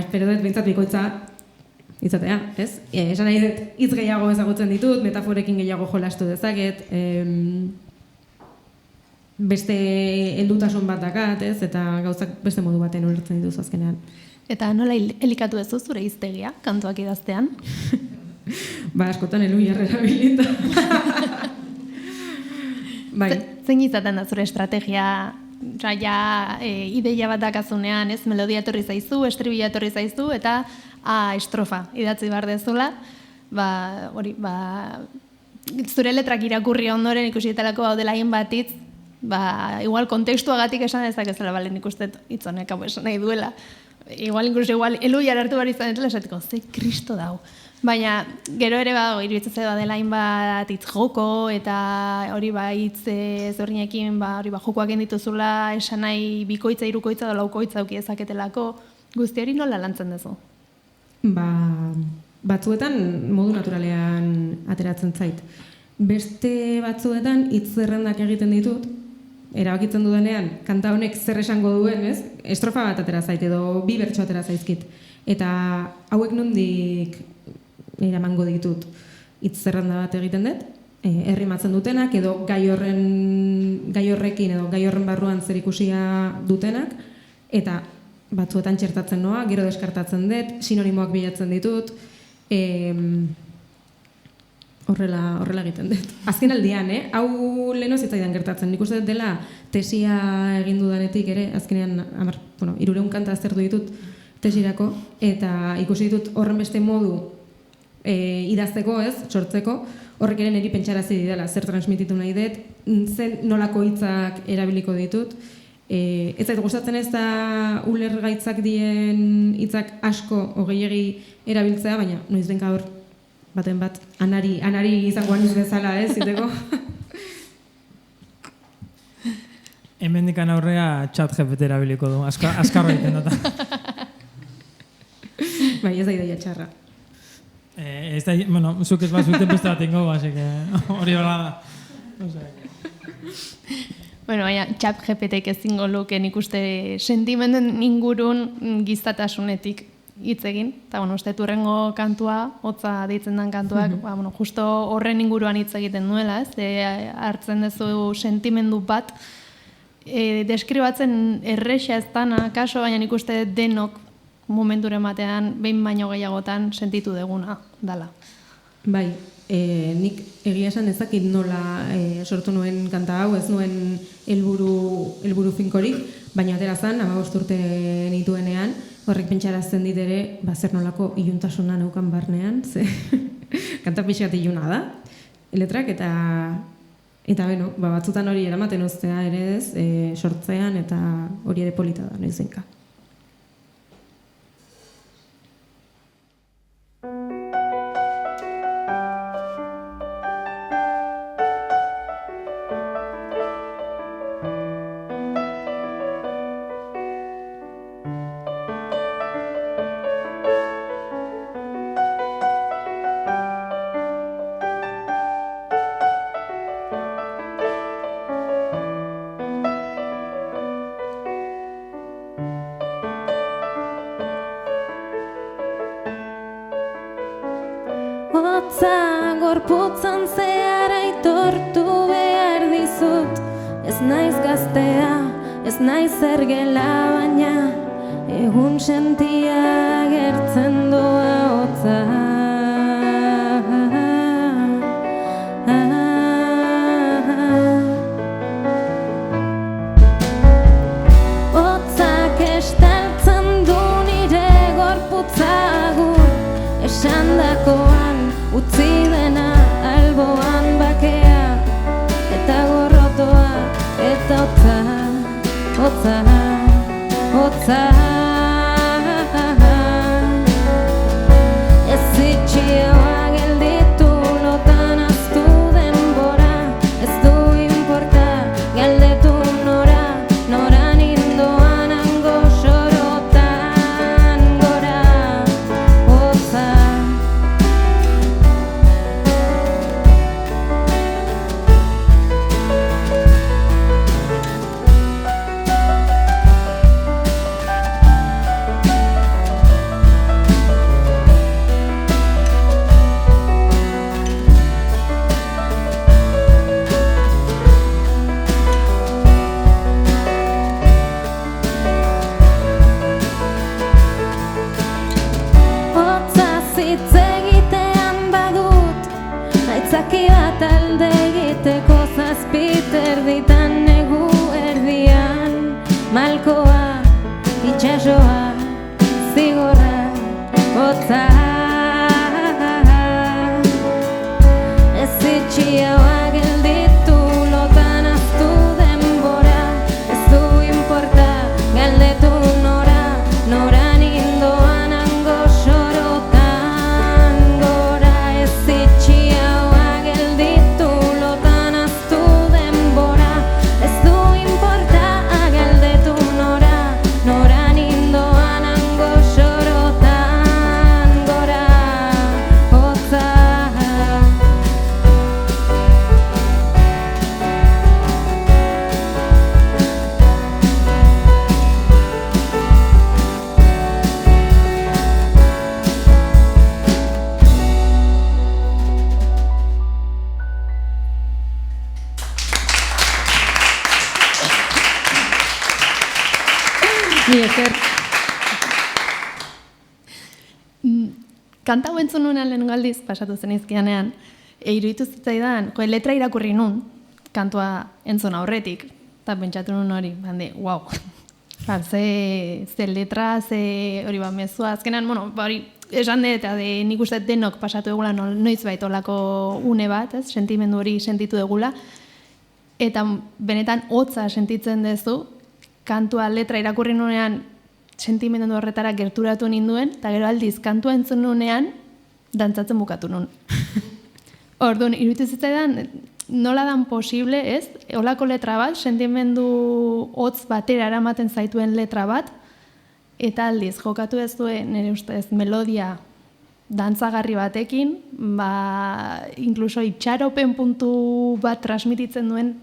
espero dut behintzat bikoitza izatea, ez? Esan nahi dut hitz gehiago ezagutzen ditut, metaforekin gehiago jolastu dezaket, beste heldutasun bat dakat, ez? Eta gauzak beste modu baten ulertzen dituzu azkenean.
Eta nola elikatu duzu zure hiztegia kantuak idaztean?
Askotan elu jarrera bilita.
Zein izaten da zure estrategia, ideia bat dakazunean, ez, melodia etorri zaizu, estribila etorri zaizu, eta estrofa idatzi behar dezula, zure letrak irakurri ondoren ikusietelako hau dela hainbat hitz, igual kontekstuagatik esan dezakezela, nik uste hitz honek hau esan nahi duela. Igual elu jarartu behar izan dela esatiko, ze kristo dau. Baina gero ere iruditzen dela hainbat hitz joko, eta hori hitz ezberdinekin hori jokoak dituzula, esan nahi bikoitza, hirukoitza edo laukoitza auki ezaketelako, guzti hori nola lantzen duzu?
Batzuetan modu naturalean ateratzen zait. Beste batzuetan hitz zerrendak egiten ditut, erabakitzen dudanean, kanta honek zer esango duen, ez? Estrofa bat atera zait edo 2 bertso atera zaizkit. Eta hauek nondik eramango ditut hitz zerrenda bat egiten dut, errimatzen dutenak edo gai horrekin edo gai horren barruan zer ikusia dutenak, eta batzuetan txertatzen noa, gero deskartatzen dut, sinonimoak bilatzen ditut, horrela egiten dut. Azken aldian, hau leheno zitzaidan gertatzen. Nik uste dut dela tesia egin dudanetik ere, azkenean 300 kanta aztertu ditut tesirako, eta ikusi ditut horren beste modu idazteko, ez, sortzeko, horrek ere niri pentsarazi didala, zer transmititu nahi dut, zen nolako hitzak erabiliko ditut. Ez zait gustatzen ez da ulergaitzak dien hitzak asko gehiegi erabiltzea, baina noiz den gaur baten bat, anari izangoan bezala, ez, ziteko.
Hemendikan aurrea ChatGPT erabiliko du, askarro egiten data.
Bai, ez da ideia txarra.
Zuk ez bat zuiten beste bat ingo, así que hori hola da.
Baina ChatGPT-ek ezingo luke nik uste sentimenden ingurun giztatasunetik hitz egin, eta uste turrengo kantua, hotza deitzen den kantuak, justo horren inguruan hitz egiten duela, ez? Hartzen duzu sentimendu bat, deskribatzen erresa ez dana, kaso, baina nik uste denok momenturen batean, behin baino gehiagotan sentitu deguna dala.
Bai, nik egia esan ezakit nola sortu nuen kanta hau, ez nuen helburu finkorik, baina atera zen, 15 urte nituenean, horrek pentsarazten dit ere, zer nolako iluntasuna neukan barnean, ze kanta pixkat iluna da, letrak, eta batzutan hori eramaten uztea ere ez, sortzean, eta hori ere polita da, noizenka.
Hotza gorputzan zehar aitortu behar dizut, ez naiz gaztea, ez ez naiz ergela baina egun sentia gertzen doa hotza. Hotzak estaltzen du nire gorputza agur, esandakoan utzi dena alboan bakea, eta gorrotoa eta hotza, hotza, hotza. Ez itxioa gelditu lotan aztu denbora, ez du inporta galdetu nora, noran indoan hango sorotan gora, hotza. Hotza zitz egitean badut, aitzaki bat alde egiteko zazpit erditan negu erdian, malkoa, itxasoa, zigorra, hotza. Ez itxioa gelditu lotan aztu denbora, ez du inporta galdetu nora, noran indoan hango sorotan gora. Ez itxioa gelditu lotan aztu denbora, ez du inporta galdetu nora, noran indoan hango sorotan gora, hotza.
Ni esker. Kanta hau entzun nuenean lehenengo aldiz, pasatu zen izkianean, iruditu zitzaidan, letra irakurri nun, kantua entzun aurretik, eta pentsatu nun hori, handi, wow. Ze letra, ze hori mezua, azkenan, hori, esan dut, eta nik uste denok pasatu egula noiz baita olako une bat, sentimendu hori sentitu egula, eta benetan hotza sentitzen duzu, kantua letra irakurri nunean sentimendu horretara gerturatu ninduen, eta gero aldiz kantua entzun nunean dantzatzen bukatu nun. Orduan, iruditu zitzaidan, nola dan posible, ez? Olako letra bat, sentimendu hotz batera eramaten zaituen letra bat, eta aldiz, jokatu ez duen, nire ustez, melodia dantzagarri batekin, inkluso itxaropen puntu bat transmititzen duen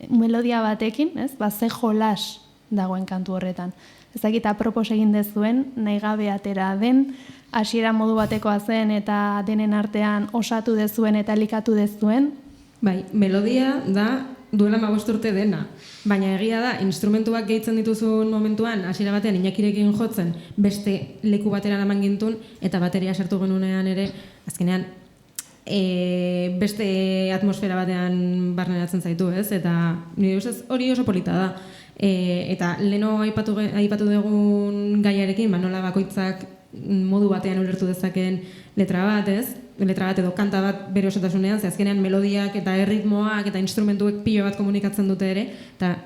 melodia batekin, ez? Ze jolas dagoen kantu horretan. Ez dakit apropos egin dezuen, nahi gabe atera den, hasiera modu batekoa zen eta denen artean osatu dezuen eta elikatu dezuen.
Bai, melodia da duela 15 urte dena, baina egia da, instrumentuak gehitzen dituzun momentuan, hasiera batean Iñakirekin jotzen, beste leku batera eraman gintun, eta bateria sartu genunean ere, azkenean, beste atmosfera batean barneratzen zaitu, ez? Eta nire ustez hori oso polita da. Eta leno aipatu dugun gaiarekin, nola bakoitzak modu batean ulertu dezakeen letra bat, ez? Letra bat edo kanta bat bere osotasunean, ze azkenean melodiak eta erritmoak eta instrumentuek pilo bat komunikatzen dute ere, eta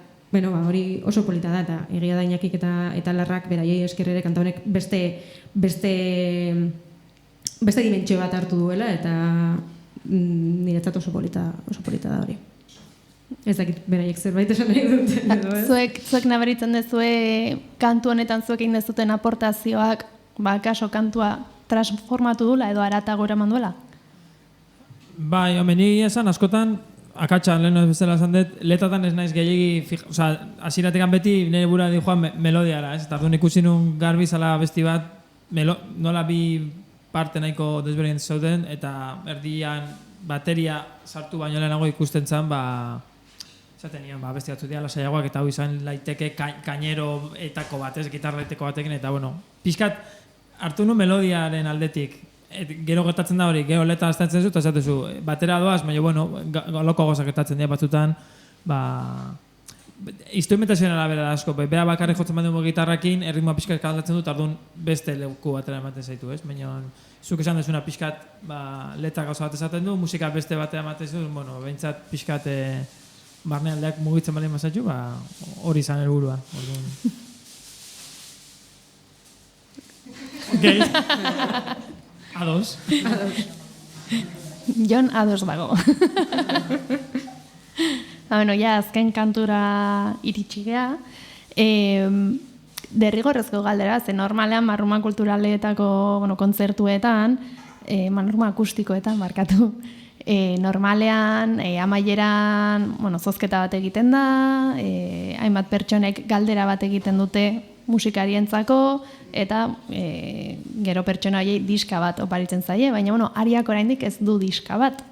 hori oso polita da, eta egia da Iñakik eta Larrak beraiei esker ere kanta honek beste dimentsio bat hartu duela, eta niretzat oso polita da hori. Ez dakit beraiek zerbait esan nahi duten edo, ez?
Zuek nabaritzen dezue kantu honetan zuek egin dezuten aportazioak, kaso kantua transformatu dula edo haratago eraman duela?
Bai, ni esan askotan, akatsa lehen ez bezala esan dut, letratan ez naiz gehiagi, hasieratekan beti nire bura di joan melodiara, ez? Eta orduan ikusi nun garbi zala besti bat, nola bi parte nahiko desberdin zeuden, eta erdian bateria sartu baino lehenago ikusten zen, zaten nian, beste batzu dira lasaiagoak eta hau izan laiteke kainero etako bat, ez, gitarra etako batekin, eta bueno, pixkat hartu nu melodiaren aldetik, gero gertatzen da hori, gero leta aztatzen zu, eta esatezu, batera doaz, baina bueno, loko gozak gertatzen dira batzutan, instrumentazioen arabera da asko, bera bakarrik jotzen bat dugu gitarrakin, erritmoa pixkat kaldatzen dut, ardun beste leku batera ematen zaitu, ez? Baina, zuk esan dezuna pixkat, letra gauza bat esaten du, musika beste batera ematen zu, bueno, behintzat pixkat barnealdeak mugitzen bali mazatxu, hori izan helburua. Ok. Ados.
Jon ados dago. Bueno, ja, azken kantura iritsi gea. Derrigorrezko galdera, ze normalean marruma kulturaleetako kontzertuetan, marruma akustikoetan markatu, normalean amaieran zozketa bat egiten da, hainbat pertsonek galdera bat egiten dute musikarientzako, eta gero pertsona horiei diska bat oparitzen zaie, baina Ariak oraindik ez du diska bat.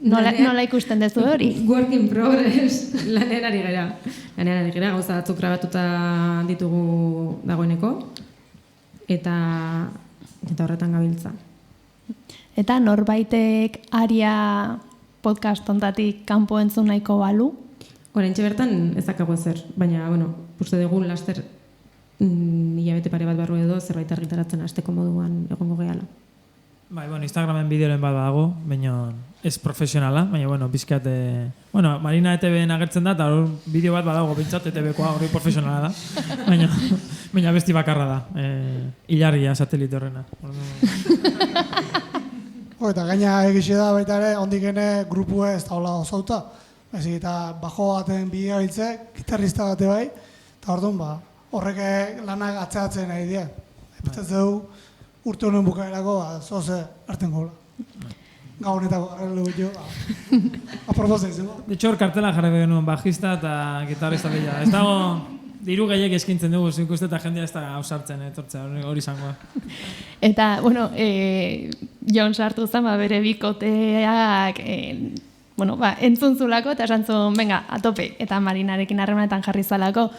Nola ikusten dezu hori?
Work in progress, lanean ari gara. Gauza batzuk grabatuta ditugu dagoeneko, eta horretan gabiltza.
Eta norbaitek Aria podcast ontatik kanpo entzun nahiko balu?
Oraintxe bertan ez dakago ezer, baina, uste dugu laster hilabete pare bat barru edo zerbait argitaratzen hasteko moduan egongo gehala.
Bai, Instagramen bideoren bat bago, baina ez profesionala, baina, bizkat, Marina ETV-en agertzen da, eta bideo bat badago bintzat ETV-koa hori profesionala da, baina besti bakarra da, hilarria satelite horrena.
Eta gaina egixe da baita ere, ondikene grupue ez da hola osauta, eta bajo baten bidea biltze, gitarrista bate bai, eta orduan, horrek lanak atzeatzen nahi dira. Epetez dugu, urte honen bukaerako, zoze harten gola. Gau honetako garrelu jo, aproposa izango.
De hecho, hor kartela jarri genuen bajista eta gitarrista bila. Ez dago, diru gehiek eskintzen dugu, ikuste eta jendea ez da hausartzen, etortzea, hori izangoa.
Eta, Jon sartu zen, bere bikoteak, entzun zulako, eta esan zuen, venga, atope, eta Marinarekin harremanetan jarri zalako,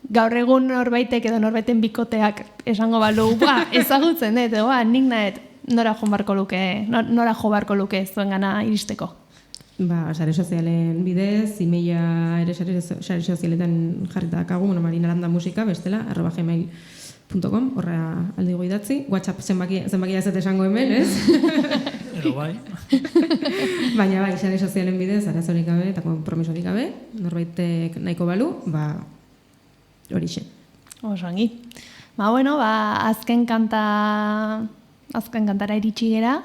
gaur egun norbaitek edo norbaiten bikoteak esango balu, ezagutzen dut, nik nahet, nora jo barko luke zuen gana iristeko?
Sare sozialen bidez, emaila ere sare sozialetan jarrita dakagu, Marina Landa Musika, bestela, @gmail.com, horra aldigo idatzi. WhatsApp zenbakia ez esango hemen, ez?
Edo bai.
Baina bai, sare sozialen bidez, arazorik gabe eta konpromisorik gabe, norbaitek nahiko balu, horixe.
Osongi. Azken kantara iritsi gera,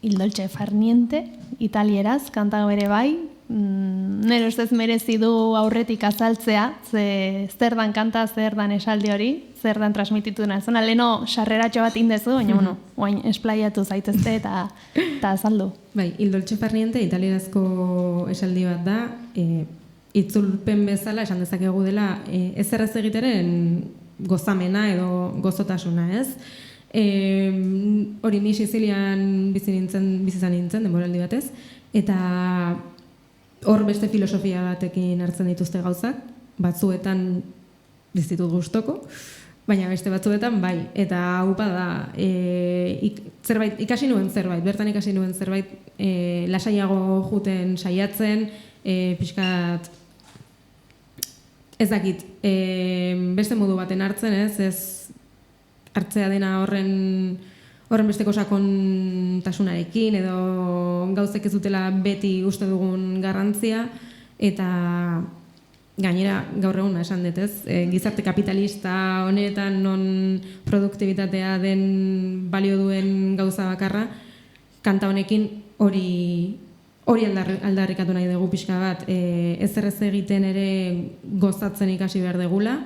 Il dolce far niente, italieraz, kanta ere bai, nero ez merezi du aurretik azaltzea, zer dan kanta, zer dan esaldi hori, zer dan transmititu dena. Zona, leheno sarreratxo bat indezu, baina, oain esplaiatu zaitezte eta azaldu.
Bai, Il dolce far niente, italierazko esaldi bat da, itzulpen bezala esan dezakegu dela ezerrez egiteren gozamena edo gozotasuna, ez? Hori ni Sizilian bizi izan nintzen denboraldi batez, eta hor beste filosofia batekin hartzen dituzte gauzak, batzuetan bizitut gustoko, baina beste batzuetan bai, eta upa da ikasi nuen zerbait, bertan ikasi nuen zerbait lasaiago juten saiatzen, pixkat ez dakit, beste modu baten hartzen, ez hartzea dena horren besteko sakontasunarekin edo gauzek ez dutela beti uste dugun garrantzia, eta gainera gaur egun esan dut, ez? Gizarte kapitalista honetan non produktibitatea den balio duen gauza bakarra, kanta honekin hori aldarrikatu nahi dugu pixka bat, ezerrez egiten ere gozatzen ikasi behar degula,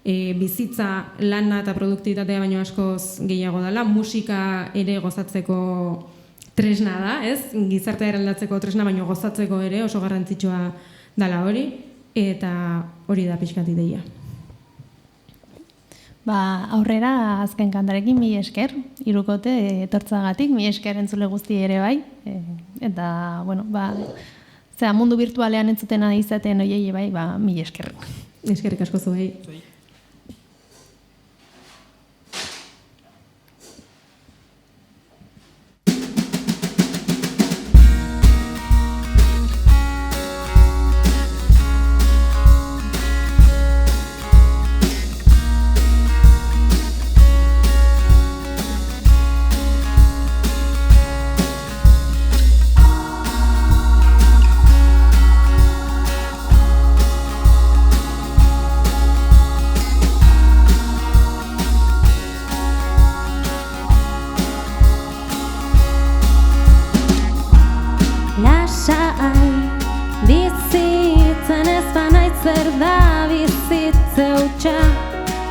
bizitza, lana eta produktibitatea baino askoz gehiago dela, musika ere gozatzeko tresna da, ez? Gizartea eraldatzeko tresna baino gozatzeko ere oso garrantzitsua dela hori, eta hori da pixkat ideia.
Aurrera azken kantarekin mi esker, hirukote etortzagatik, mi esker entzule guzti ere bai, eta, Zera, mundu virtualean entzuten ari izaten oiei bai, mila esker.
Eskerrik asko zuei.
Bizitzen ez banaiz zer da bizitze hutsa,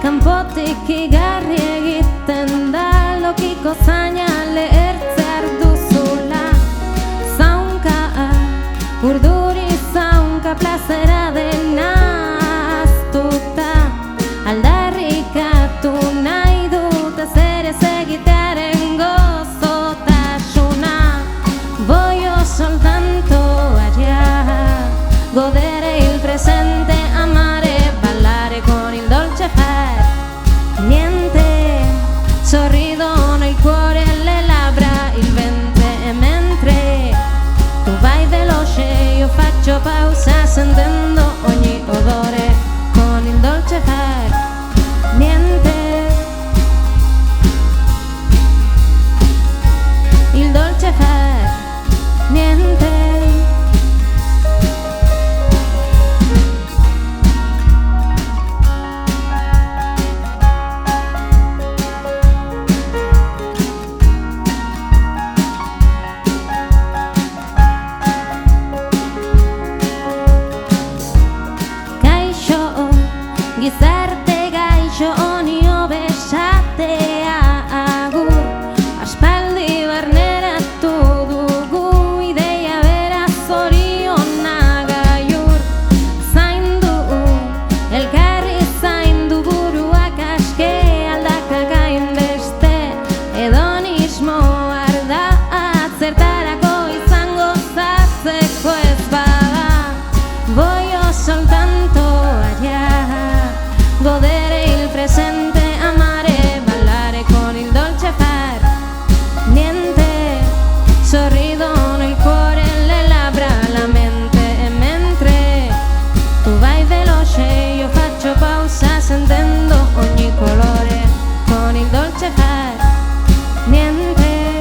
kanpotik igarri egiten da lokiko zaina lehertzear duzula. Zaunka, urduri zaunka plazera dena aztuta, aldarrikatu nahi dut ez ere egitearen gozotasuna. Voy soltanto allá, godere il presente, amare, ballare con il dolce far. Niente, sorrido nel cuore, le labbra, il ventre, e mentre tu vai veloce io faccio pausa sentendo ogni odore con il dolce far. Niente, il dolce far. Niente. Gaixo, gizarte gaixo onio besatea agur, aspaldi barneratu dugu ideia bera zoriona gaiur. Zaindu, elkarri zaindu buruak aske aldakak hainbeste, hedonismo arda atzertarako izango zatzeko ez bada. Voy soltanto allá, godere il presente, amare, ballare con il dolce far. Niente, sorrido nel cuore, le labbra, la mente, e mentre tu vai veloce io faccio pausa sentendo ogni colore con il dolce far. Niente,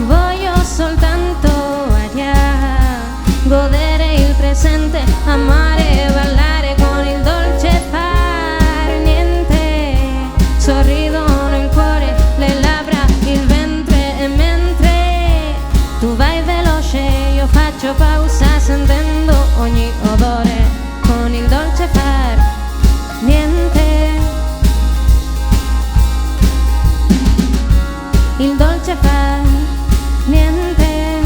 voglio soltanto godere il presente, amare, ballare con il dolce far. Niente, sorrido nel cuore, le labbra, il ventre, e mentre tu vai veloce io faccio pausa sentendo ogni odore con il dolce far. Niente, il dolce far. Niente,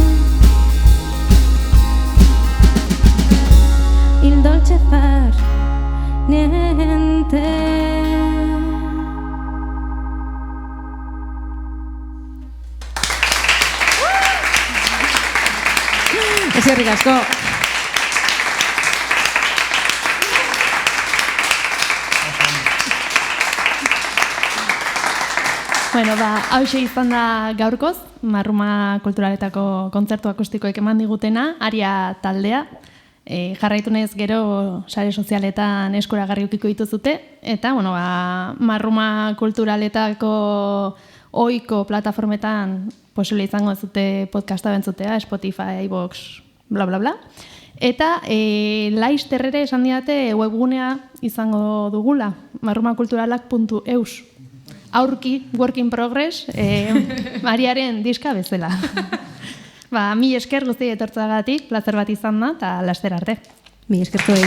il dolce far. Niente.
Eskerrik asko.
Bueno, hauxe izan da gaurkoz, Marruma Kulturaletako kontzertu akustikoek eman digutena, Aria taldea. Jarraitu nez gero sare sozialetan eskuragarri ukiko dituzute, eta Marruma Kulturaletako ohiko plataformetan posible izango zute podcasta bentzutea, Spotify, iVoox, bla bla bla. Eta laizter ere esan didate webgunea izango dugula, marrumakulturalak.eus. Aurki, work in progress, Mariaren diska bezala. Mila esker guzti etortzagatik, plazer bat izan da, eta laster arte.
Mila esker zuei.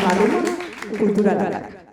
Marruma Kulturalak.